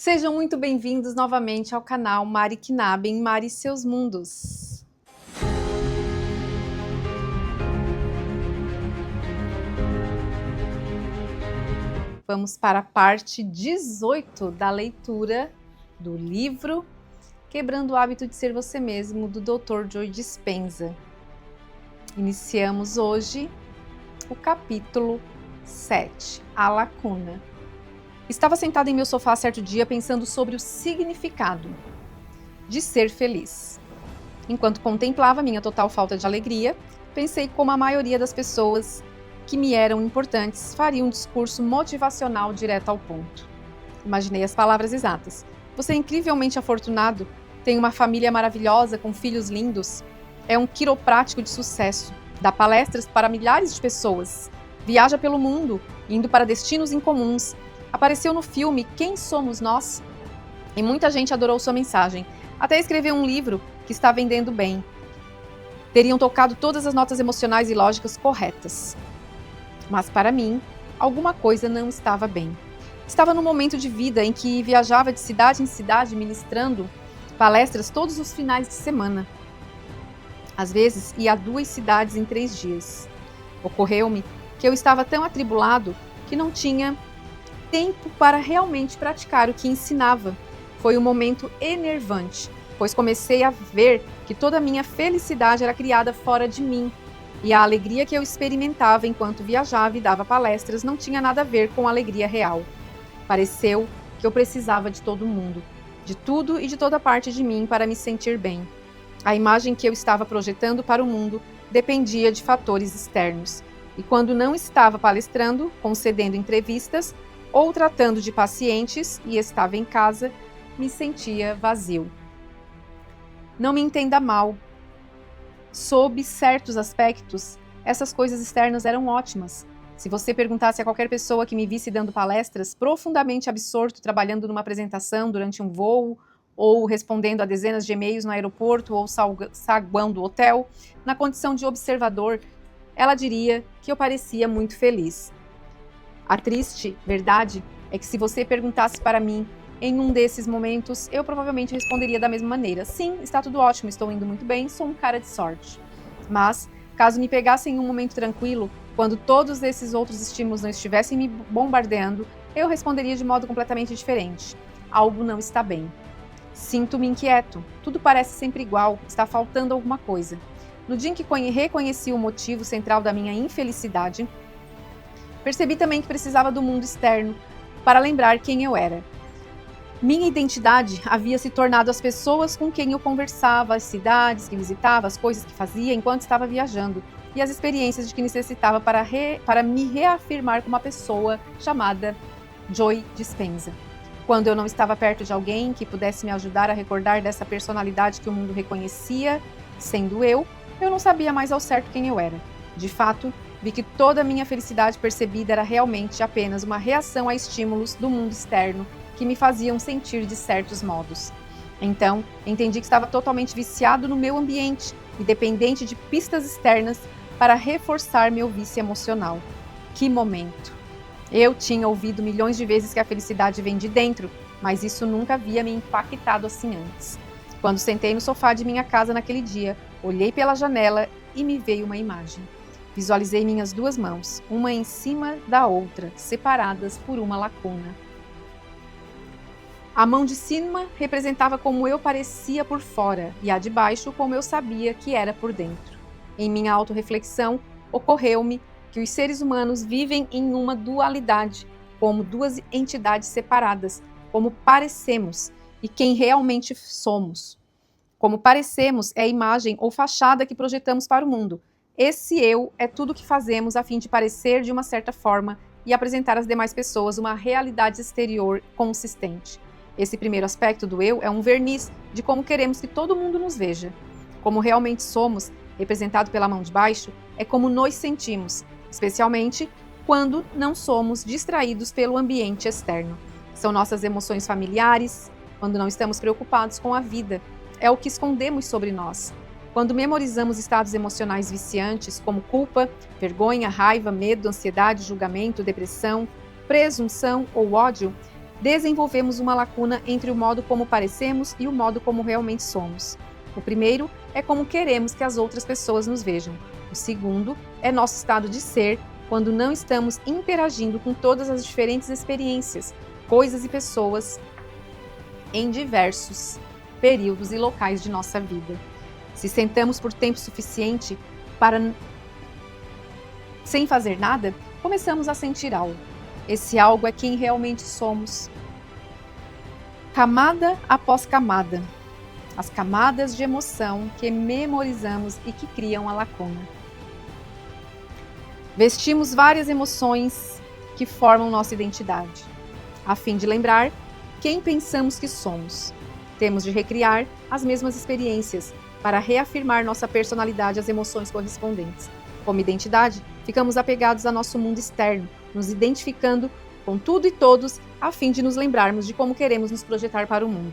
Sejam muito bem-vindos novamente ao canal Mari Knaben, Mari e seus mundos. Vamos para a parte 18 da leitura do livro Quebrando o Hábito de Ser Você Mesmo, do Dr. Joe Dispenza. Iniciamos hoje o capítulo 7, A Lacuna. Estava sentada em meu sofá certo dia pensando sobre o significado de ser feliz. Enquanto contemplava minha total falta de alegria, pensei como a maioria das pessoas que me eram importantes faria um discurso motivacional direto ao ponto. Imaginei as palavras exatas. Você é incrivelmente afortunado, tem uma família maravilhosa com filhos lindos, é um quiroprático de sucesso, dá palestras para milhares de pessoas, viaja pelo mundo, indo para destinos incomuns, apareceu no filme Quem Somos Nós? E muita gente adorou sua mensagem. Até escreveu um livro que está vendendo bem. Teriam tocado todas as notas emocionais e lógicas corretas. Mas para mim, alguma coisa não estava bem. Estava num momento de vida em que viajava de cidade em cidade ministrando palestras todos os finais de semana. Às vezes, ia a 2 cidades em 3 dias. Ocorreu-me que eu estava tão atribulado que não tinha tempo para realmente praticar o que ensinava. Foi um momento enervante, pois comecei a ver que toda a minha felicidade era criada fora de mim, e a alegria que eu experimentava enquanto viajava e dava palestras não tinha nada a ver com a alegria real. Pareceu que eu precisava de todo mundo, de tudo e de toda parte de mim para me sentir bem. A imagem que eu estava projetando para o mundo dependia de fatores externos, e quando não estava palestrando, concedendo entrevistas, ou tratando de pacientes e estava em casa, me sentia vazio. Não me entenda mal. Sob certos aspectos, essas coisas externas eram ótimas. Se você perguntasse a qualquer pessoa que me visse dando palestras, profundamente absorto, trabalhando numa apresentação durante um voo, ou respondendo a dezenas de e-mails no aeroporto ou saguão do hotel, na condição de observador, ela diria que eu parecia muito feliz. A triste verdade é que se você perguntasse para mim em um desses momentos, eu provavelmente responderia da mesma maneira. Sim, está tudo ótimo, estou indo muito bem, sou um cara de sorte. Mas, caso me pegasse em um momento tranquilo, quando todos esses outros estímulos não estivessem me bombardeando, eu responderia de modo completamente diferente. Algo não está bem. Sinto-me inquieto, tudo parece sempre igual, está faltando alguma coisa. No dia em que reconheci o motivo central da minha infelicidade, percebi também que precisava do mundo externo para lembrar quem eu era. Minha identidade havia se tornado as pessoas com quem eu conversava, as cidades que visitava, as coisas que fazia enquanto estava viajando e as experiências de que necessitava para me reafirmar como uma pessoa chamada Joe Dispenza. Quando eu não estava perto de alguém que pudesse me ajudar a recordar dessa personalidade que o mundo reconhecia, sendo eu não sabia mais ao certo quem eu era. De fato, vi que toda a minha felicidade percebida era realmente apenas uma reação a estímulos do mundo externo que me faziam sentir de certos modos. Então, entendi que estava totalmente viciado no meu ambiente e dependente de pistas externas para reforçar meu vício emocional. Que momento! Eu tinha ouvido milhões de vezes que a felicidade vem de dentro, mas isso nunca havia me impactado assim antes. Quando sentei no sofá de minha casa naquele dia, olhei pela janela e me veio uma imagem. Visualizei minhas 2 mãos, uma em cima da outra, separadas por uma lacuna. A mão de cima representava como eu parecia por fora e a de baixo como eu sabia que era por dentro. Em minha autorreflexão, ocorreu-me que os seres humanos vivem em uma dualidade, como 2 entidades separadas, como parecemos e quem realmente somos. Como parecemos é a imagem ou fachada que projetamos para o mundo. Esse eu é tudo o que fazemos a fim de parecer de uma certa forma e apresentar às demais pessoas uma realidade exterior consistente. Esse primeiro aspecto do eu é um verniz de como queremos que todo mundo nos veja. Como realmente somos, representado pela mão de baixo, é como nos sentimos, especialmente quando não somos distraídos pelo ambiente externo. São nossas emoções familiares, quando não estamos preocupados com a vida. É o que escondemos sobre nós. Quando memorizamos estados emocionais viciantes, como culpa, vergonha, raiva, medo, ansiedade, julgamento, depressão, presunção ou ódio, desenvolvemos uma lacuna entre o modo como parecemos e o modo como realmente somos. O primeiro é como queremos que as outras pessoas nos vejam. O segundo é nosso estado de ser quando não estamos interagindo com todas as diferentes experiências, coisas e pessoas em diversos períodos e locais de nossa vida. Se sentamos por tempo suficiente sem fazer nada, começamos a sentir algo. Esse algo é quem realmente somos. Camada após camada. As camadas de emoção que memorizamos e que criam a lacuna. Vestimos várias emoções que formam nossa identidade, a fim de lembrar quem pensamos que somos. Temos de recriar as mesmas experiências para reafirmar nossa personalidade às emoções correspondentes. Como identidade, ficamos apegados ao nosso mundo externo, nos identificando com tudo e todos, a fim de nos lembrarmos de como queremos nos projetar para o mundo.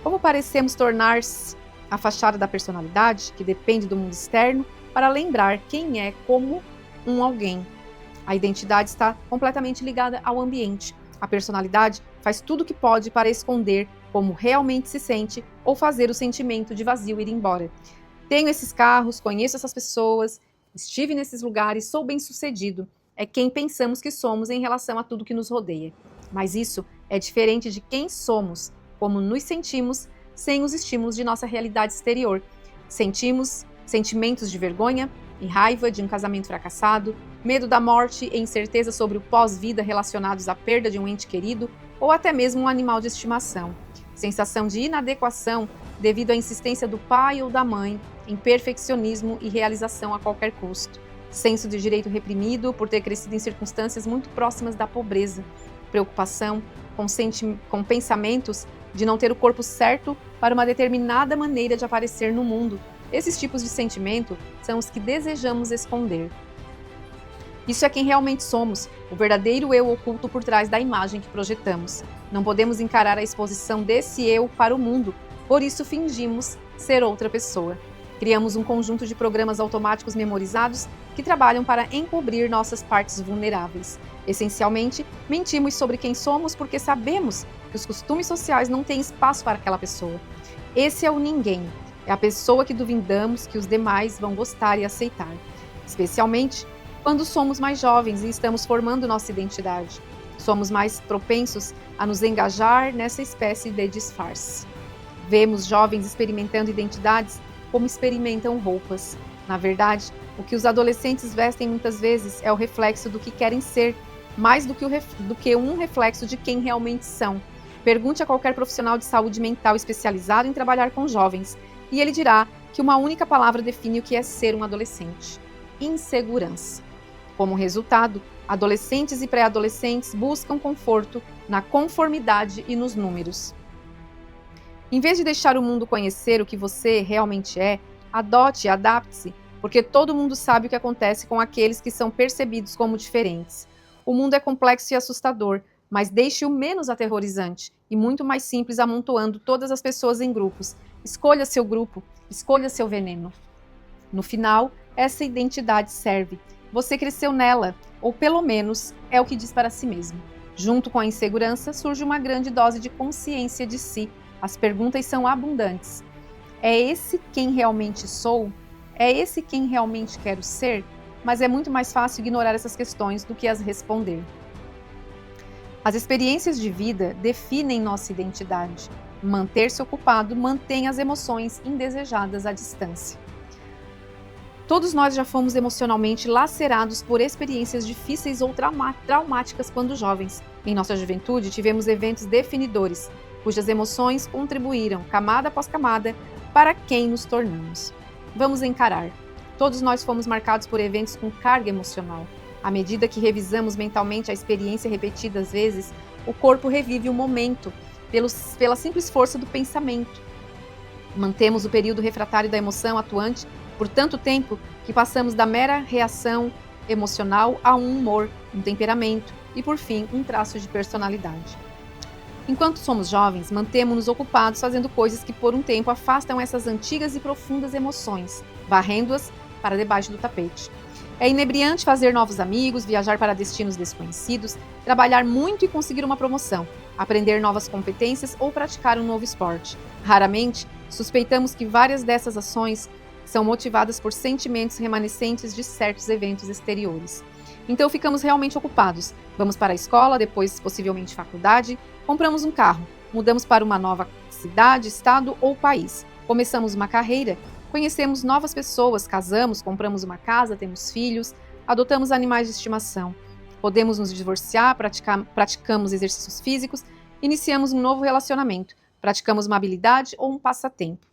Como parecemos tornar-se a fachada da personalidade, que depende do mundo externo, para lembrar quem é como um alguém. A identidade está completamente ligada ao ambiente. A personalidade faz tudo o que pode para esconder como realmente se sente ou fazer o sentimento de vazio ir embora. Tenho esses carros, conheço essas pessoas, estive nesses lugares, sou bem-sucedido. É quem pensamos que somos em relação a tudo que nos rodeia. Mas isso é diferente de quem somos, como nos sentimos sem os estímulos de nossa realidade exterior. Sentimos sentimentos de vergonha e raiva de um casamento fracassado, medo da morte e incerteza sobre o pós-vida relacionados à perda de um ente querido ou até mesmo um animal de estimação. Sensação de inadequação devido à insistência do pai ou da mãe em perfeccionismo e realização a qualquer custo. Senso de direito reprimido por ter crescido em circunstâncias muito próximas da pobreza. Preocupação com pensamentos de não ter o corpo certo para uma determinada maneira de aparecer no mundo. Esses tipos de sentimento são os que desejamos esconder. Isso é quem realmente somos, o verdadeiro eu oculto por trás da imagem que projetamos. Não podemos encarar a exposição desse eu para o mundo, por isso fingimos ser outra pessoa. Criamos um conjunto de programas automáticos memorizados que trabalham para encobrir nossas partes vulneráveis. Essencialmente, mentimos sobre quem somos porque sabemos que os costumes sociais não têm espaço para aquela pessoa. Esse é o ninguém. É a pessoa que duvidamos que os demais vão gostar e aceitar. Especialmente quando somos mais jovens e estamos formando nossa identidade. Somos mais propensos a nos engajar nessa espécie de disfarce. Vemos jovens experimentando identidades como experimentam roupas. Na verdade, o que os adolescentes vestem muitas vezes é o reflexo do que querem ser, mais do que um reflexo de quem realmente são. Pergunte a qualquer profissional de saúde mental especializado em trabalhar com jovens, e ele dirá que uma única palavra define o que é ser um adolescente: insegurança. Como resultado, adolescentes e pré-adolescentes buscam conforto na conformidade e nos números. Em vez de deixar o mundo conhecer o que você realmente é, adote e adapte-se, porque todo mundo sabe o que acontece com aqueles que são percebidos como diferentes. O mundo é complexo e assustador, mas deixe-o menos aterrorizante e muito mais simples amontoando todas as pessoas em grupos. Escolha seu grupo, escolha seu veneno. No final, essa identidade serve. Você cresceu nela, ou pelo menos é o que diz para si mesmo. Junto com a insegurança, surge uma grande dose de consciência de si. As perguntas são abundantes. É esse quem realmente sou? É esse quem realmente quero ser? Mas é muito mais fácil ignorar essas questões do que as responder. As experiências de vida definem nossa identidade. Manter-se ocupado mantém as emoções indesejadas à distância. Todos nós já fomos emocionalmente lacerados por experiências difíceis ou traumáticas quando jovens. Em nossa juventude, tivemos eventos definidores, cujas emoções contribuíram, camada após camada, para quem nos tornamos. Vamos encarar. Todos nós fomos marcados por eventos com carga emocional. À medida que revisamos mentalmente a experiência repetidas vezes, o corpo revive o momento, pela simples força do pensamento. Mantemos o período refratário da emoção atuante por tanto tempo que passamos da mera reação emocional a um humor, um temperamento e, por fim, um traço de personalidade. Enquanto somos jovens, mantemos-nos ocupados fazendo coisas que por um tempo afastam essas antigas e profundas emoções, varrendo-as para debaixo do tapete. É inebriante fazer novos amigos, viajar para destinos desconhecidos, trabalhar muito e conseguir uma promoção. aprender novas competências ou praticar um novo esporte. Raramente, suspeitamos que várias dessas ações são motivadas por sentimentos remanescentes de certos eventos exteriores. Então ficamos realmente ocupados. Vamos para a escola, depois possivelmente faculdade, compramos um carro, mudamos para uma nova cidade, estado ou país, começamos uma carreira, conhecemos novas pessoas, casamos, compramos uma casa, temos filhos, adotamos animais de estimação. Podemos nos divorciar, praticamos exercícios físicos, iniciamos um novo relacionamento, praticamos uma habilidade ou um passatempo.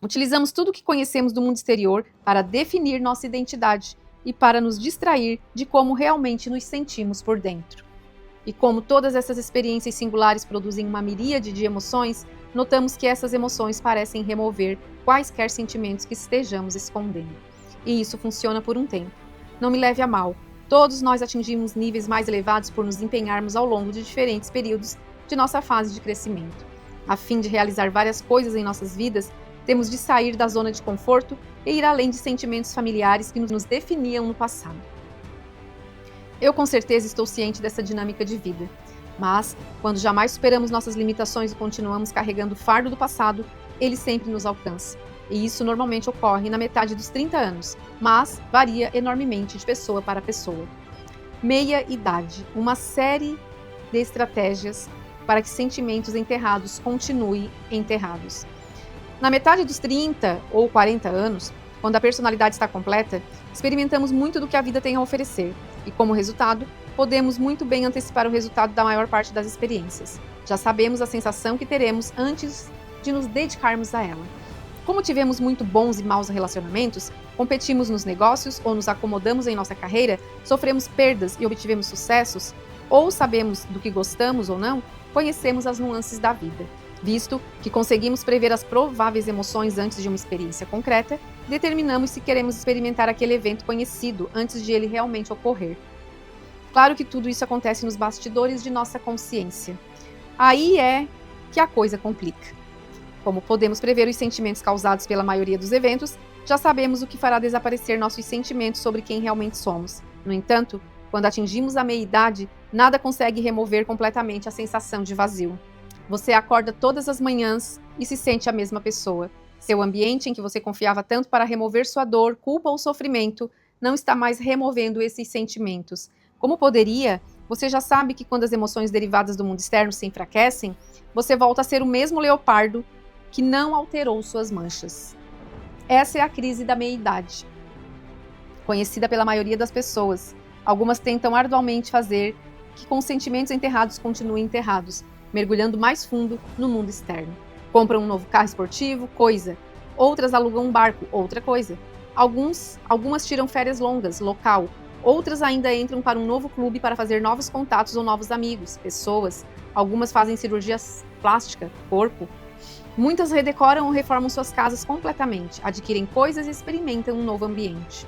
Utilizamos tudo o que conhecemos do mundo exterior para definir nossa identidade e para nos distrair de como realmente nos sentimos por dentro. E como todas essas experiências singulares produzem uma miríade de emoções, notamos que essas emoções parecem remover quaisquer sentimentos que estejamos escondendo. E isso funciona por um tempo. Não me leve a mal. Todos nós atingimos níveis mais elevados por nos empenharmos ao longo de diferentes períodos de nossa fase de crescimento. A fim de realizar várias coisas em nossas vidas, temos de sair da zona de conforto e ir além de sentimentos familiares que nos definiam no passado. Eu com certeza estou ciente dessa dinâmica de vida, mas quando jamais superamos nossas limitações e continuamos carregando o fardo do passado, ele sempre nos alcança. E isso normalmente ocorre na metade dos 30 anos, mas varia enormemente de pessoa para pessoa. Meia-idade, uma série de estratégias para que sentimentos enterrados continuem enterrados. Na metade dos 30 ou 40 anos, quando a personalidade está completa, experimentamos muito do que a vida tem a oferecer e, como resultado, podemos muito bem antecipar o resultado da maior parte das experiências. Já sabemos a sensação que teremos antes de nos dedicarmos a ela. Como tivemos muito bons e maus relacionamentos, competimos nos negócios ou nos acomodamos em nossa carreira, sofremos perdas e obtivemos sucessos, ou sabemos do que gostamos ou não, conhecemos as nuances da vida. Visto que conseguimos prever as prováveis emoções antes de uma experiência concreta, determinamos se queremos experimentar aquele evento conhecido antes de ele realmente ocorrer. Claro que tudo isso acontece nos bastidores de nossa consciência. Aí é que a coisa complica. Como podemos prever os sentimentos causados pela maioria dos eventos, já sabemos o que fará desaparecer nossos sentimentos sobre quem realmente somos. No entanto, quando atingimos a meia-idade, nada consegue remover completamente a sensação de vazio. Você acorda todas as manhãs e se sente a mesma pessoa. Seu ambiente em que você confiava tanto para remover sua dor, culpa ou sofrimento não está mais removendo esses sentimentos. Como poderia? Você já sabe que quando as emoções derivadas do mundo externo se enfraquecem, você volta a ser o mesmo leopardo que não alterou suas manchas. Essa é a crise da meia-idade, conhecida pela maioria das pessoas. Algumas tentam arduamente fazer que com sentimentos enterrados continuem enterrados, mergulhando mais fundo no mundo externo. Compram um novo carro esportivo, coisa. Outras alugam um barco, outra coisa. Algumas tiram férias longas, local. Outras ainda entram para um novo clube para fazer novos contatos ou novos amigos, pessoas. Algumas fazem cirurgias plástica, corpo. Muitas redecoram ou reformam suas casas completamente, adquirem coisas e experimentam um novo ambiente.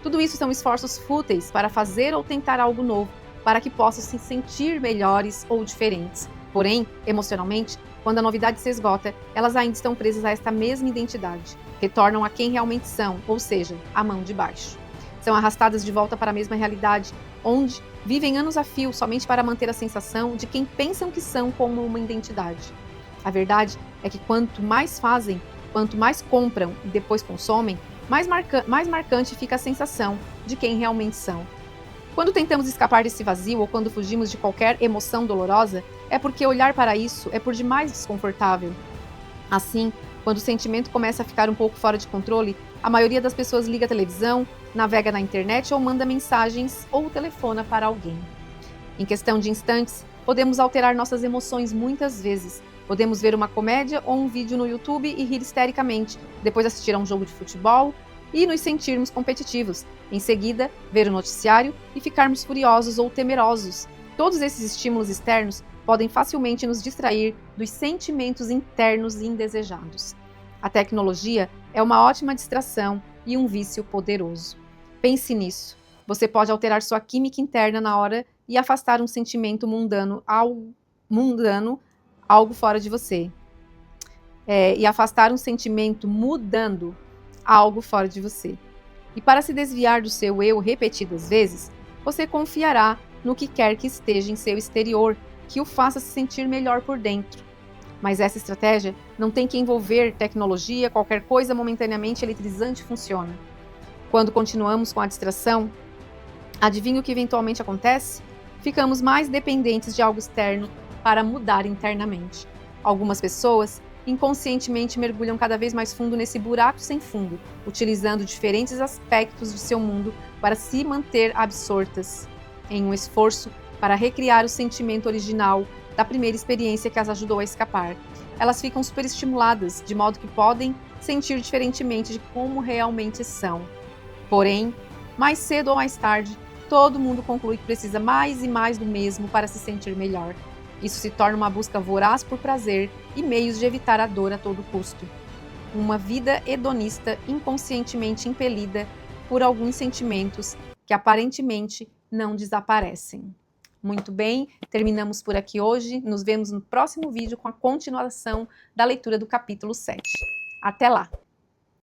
Tudo isso são esforços fúteis para fazer ou tentar algo novo, para que possam se sentir melhores ou diferentes. Porém, emocionalmente, quando a novidade se esgota, elas ainda estão presas a esta mesma identidade. Retornam a quem realmente são, ou seja, a mão de baixo. São arrastadas de volta para a mesma realidade, onde vivem anos a fio somente para manter a sensação de quem pensam que são como uma identidade. A verdade é que quanto mais fazem, quanto mais compram e depois consomem, mais marcante fica a sensação de quem realmente são. Quando tentamos escapar desse vazio ou quando fugimos de qualquer emoção dolorosa, é porque olhar para isso é por demais desconfortável. Assim, quando o sentimento começa a ficar um pouco fora de controle, a maioria das pessoas liga a televisão, navega na internet ou manda mensagens ou telefona para alguém. Em questão de instantes, podemos alterar nossas emoções muitas vezes. Podemos ver uma comédia ou um vídeo no YouTube e rir histericamente, depois assistir a um jogo de futebol e nos sentirmos competitivos. Em seguida, ver o noticiário e ficarmos furiosos ou temerosos. Todos esses estímulos externos podem facilmente nos distrair dos sentimentos internos indesejados. A tecnologia é uma ótima distração e um vício poderoso. Pense nisso. Você pode alterar sua química interna na hora e afastar um sentimento mundano, algo fora de você. E afastar um sentimento mudando algo fora de você. E para se desviar do seu eu repetidas vezes, você confiará no que quer que esteja em seu exterior, que o faça se sentir melhor por dentro. Mas essa estratégia não tem que envolver tecnologia, qualquer coisa momentaneamente eletrizante funciona. Quando continuamos com a distração, adivinha o que eventualmente acontece? Ficamos mais dependentes de algo externo para mudar internamente. Algumas pessoas inconscientemente mergulham cada vez mais fundo nesse buraco sem fundo, utilizando diferentes aspectos de seu mundo para se manter absortas, em um esforço para recriar o sentimento original da primeira experiência que as ajudou a escapar. Elas ficam superestimuladas, de modo que podem sentir diferentemente de como realmente são. Porém, mais cedo ou mais tarde, todo mundo conclui que precisa mais e mais do mesmo para se sentir melhor. Isso se torna uma busca voraz por prazer e meios de evitar a dor a todo custo. Uma vida hedonista inconscientemente impelida por alguns sentimentos que aparentemente não desaparecem. Muito bem, terminamos por aqui hoje. Nos vemos no próximo vídeo com a continuação da leitura do capítulo 7. Até lá!